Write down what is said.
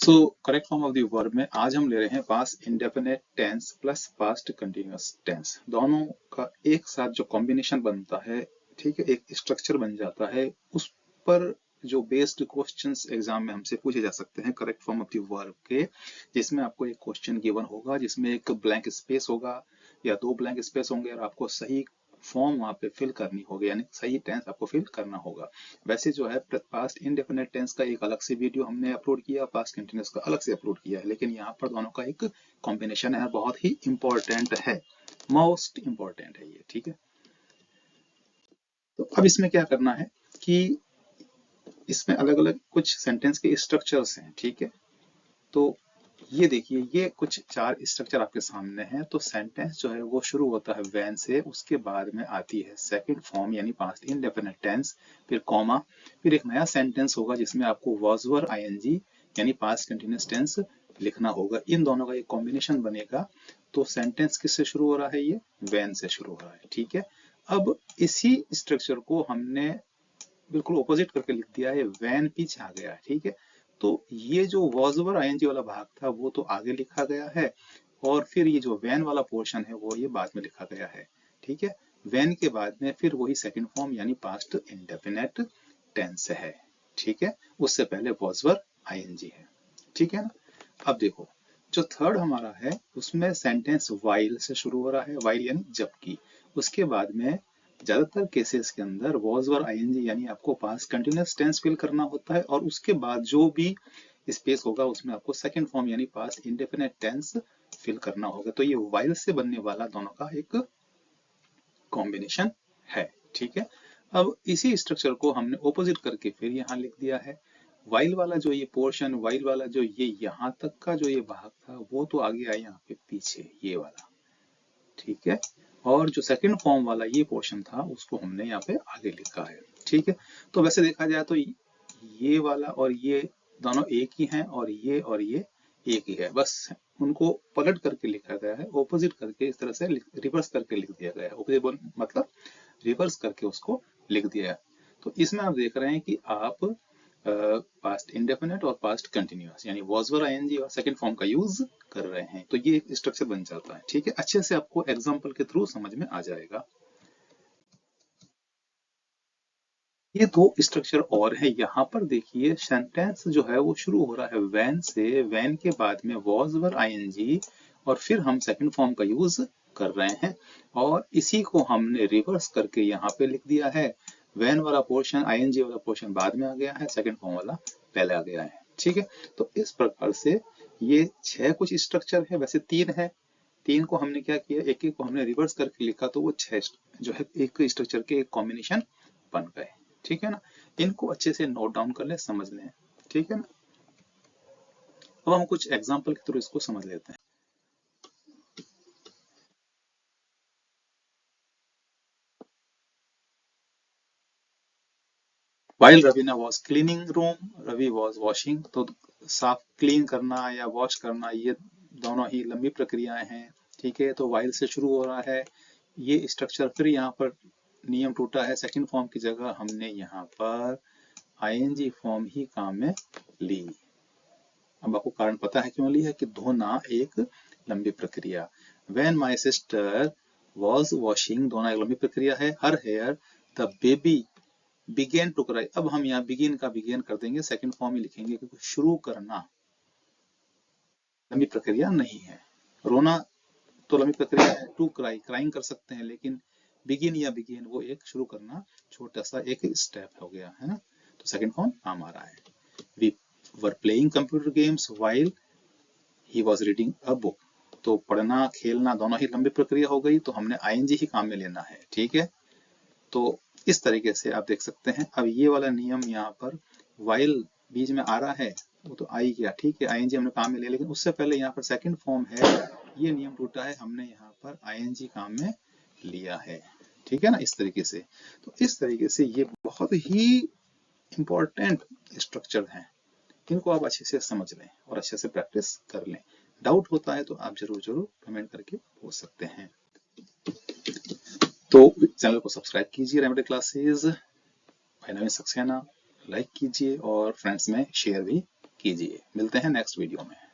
So correct form of the verb में आज हम ले रहे हैं past indefinite tense plus past continuous tense. दोनों का एक साथ जो कॉम्बिनेशन बनता है, ठीक है, एक स्ट्रक्चर बन जाता है। उस पर जो बेस्ड क्वेश्चंस एग्जाम में हमसे पूछे जा सकते हैं correct form of the verb के, जिसमें आपको एक क्वेश्चन गिवन होगा जिसमें एक ब्लैंक स्पेस होगा या दो ब्लैंक स्पेस होंगे और आपको सही फॉर्म वहां पे फिल करनी होगी, यानी सही टेंस आपको फिल करना होगा। वैसे जो है पास्ट इंडेफिनिट टेंस का एक अलग से वीडियो हमने अपलोड किया, पास्ट कंटिन्यूअस का अलग से अपलोड किया है, लेकिन यहाँ पर दोनों का एक कॉम्बिनेशन है, बहुत ही इंपॉर्टेंट है, मोस्ट इंपॉर्टेंट है ये, ठीक है। तो अब इसमें क्या करना है कि इसमें अलग अलग कुछ सेंटेंस के स्ट्रक्चर्स हैं, ठीक है। तो ये देखिए, ये कुछ चार स्ट्रक्चर आपके सामने हैं। तो सेंटेंस जो है वो शुरू होता है व्हेन से, उसके बाद में आती है सेकंड फॉर्म यानी पास्ट इंडेफिनिट टेंस, फिर कॉमा, फिर एक नया सेंटेंस होगा जिसमें आपको वॉज वर आईएनजी यानी पास्ट कंटिन्यूअस टेंस लिखना होगा। इन दोनों का एक कॉम्बिनेशन बनेगा। तो सेंटेंस किससे शुरू हो रहा है? ये व्हेन से शुरू हो रहा है, ठीक है। अब इसी स्ट्रक्चर को हमने बिल्कुल ऑपोजिट करके लिख दिया है, व्हेन पीछे आ गया है, ठीक है। तो ये जो वॉज ओवर आईएनजी वाला भाग था वो तो आगे लिखा गया है, और फिर ये जो व्हेन वाला पोर्शन है वो ये बाद में लिखा गया है, ठीक है। व्हेन के बाद में फिर वही सेकंड फॉर्म यानी पास्ट इंडेफिनिट टेंस है, ठीक है। उससे पहले वॉज ओवर आईएनजी है, ठीक है ना। अब देखो, जो थर्ड हमारा है उसमें सेंटेंस वाइल से शुरू हो रहा है, वाइल यानी जबकि। उसके बाद में ज्यादातर केसेस के अंदर वॉज और आईएनजी यानी आपको पास्ट कंटिन्यूअस टेंस फिल करना होता है, और उसके बाद जो भी स्पेस होगा उसमें आपको सेकंड फॉर्म यानी पास्ट इंडेफिनिट टेंस फिल करना होगा। तो ये वाइल से बनने वाला दोनों का एक कॉम्बिनेशन है, ठीक है। अब इसी स्ट्रक्चर को हमने ऑपोजिट करके फिर यहाँ लिख दिया है। वाइल वाला जो ये पोर्शन, वाइल वाला जो ये यहाँ तक का जो ये भाग था वो तो आ गया यहाँ पे पीछे, ये वाला, ठीक है। और जो सेकंड फॉर्म वाला ये पोर्शन था उसको हमने यहाँ पे आगे लिखा है, ठीक है। तो वैसे देखा जाए तो ये वाला और ये दोनों एक ही हैं, और ये एक ही है, बस उनको पलट करके लिखा गया है, ऑपोजिट करके इस तरह से रिवर्स करके लिख दिया गया है। ऑपोजिट मतलब रिवर्स करके उसको लिख दिया है। तो इसमें आप देख रहे हैं कि आप पास्ट इंडेफिनिट और पास्ट कंटिन्यूअस यानी वॉज वर आईएनजी और सेकंड फॉर्म का यूज कर रहे हैं। तो ये एक स्ट्रक्चर बन जाता है, ठीक है। अच्छे से आपको एग्जांपल के थ्रू समझ में आ जाएगा। ये दो स्ट्रक्चर और है। यहाँ पर देखिए, सेंटेंस जो है वो शुरू हो रहा है व्हेन से, व्हेन के बाद में वॉज वर आईएनजी, और फिर हम सेकंड फॉर्म का यूज कर रहे हैं, और इसी को हमने रिवर्स करके यहाँ पे लिख दिया है। व्हेन वाला पोर्शन, आईएनजी वाला पोर्शन बाद में आ गया है, सेकंड फॉर्म वाला पहले आ गया है, ठीक है। तो इस प्रकार से ये छह कुछ स्ट्रक्चर है, वैसे तीन है। तीन को हमने क्या किया, एक एक को हमने रिवर्स करके लिखा, तो वो छह जो है एक स्ट्रक्चर के एक कॉम्बिनेशन बन गए, ठीक है ना। इनको अच्छे से नोट डाउन कर ले, समझ लें, ठीक है ना। अब हम कुछ एग्जांपल के थ्रू इसको समझ लेते हैं। While Ravina was cleaning room, Ravi was washing। तो साफ क्लीन करना या वॉश करना ये दोनों ही लंबी प्रक्रियाएं हैं, ठीक है। तो while से शुरू हो रहा है ये स्ट्रक्चर, फिर यहाँ पर नियम टूटा है, सेकंड फॉर्म की जगह हमने यहाँ पर आईएनजी फॉर्म ही काम में ली। अब आपको कारण पता है क्यों ली है, कि धोना एक लंबी प्रक्रिया। When my sister was washing, धोना एक लंबी प्रक्रिया है। Her hair, the baby began to cry। अब हम यहाँ begin का begin कर देंगे, सेकंड फॉर्म ही लिखेंगे, क्योंकि शुरू करना लंबी प्रक्रिया नहीं है। रोना तो लंबी प्रक्रिया है, टू क्राई क्राइंग कर सकते हैं, लेकिन बिगिन या बिगिन वो एक शुरू करना छोटा सा एक स्टेप हो गया है ना। तो सेकंड फॉर्म काम आ रहा है। We were playing computer games while he was reading a book. तो पढ़ना खेलना दोनों ही लंबी प्रक्रिया हो गई, तो हमने आईएनजी ही काम में लेना है, ठीक है। तो इस तरीके से आप देख सकते हैं। अब ये वाला नियम यहाँ पर वाइल बीच में आ रहा है, वो तो आई गया, ठीक है, आईएनजी हमने काम में लिया, लेकिन उससे पहले यहाँ पर सेकंड फॉर्म है, ये नियम टूटा है, हमने यहाँ पर आईएनजी काम में लिया है, ठीक है ना, इस तरीके से। तो इस तरीके से ये बहुत ही इंपॉर्टेंट स्ट्रक्चर हैं, इनको आप अच्छे से समझ लें और अच्छे से प्रैक्टिस कर लें। डाउट होता है तो आप जरूर जरूर कमेंट करके पूछ सकते हैं। तो चैनल को सब्सक्राइब कीजिए रेमेडी क्लासेस, भाई नवीन सक्सेना, लाइक कीजिए और फ्रेंड्स में शेयर भी कीजिए। मिलते हैं नेक्स्ट वीडियो में।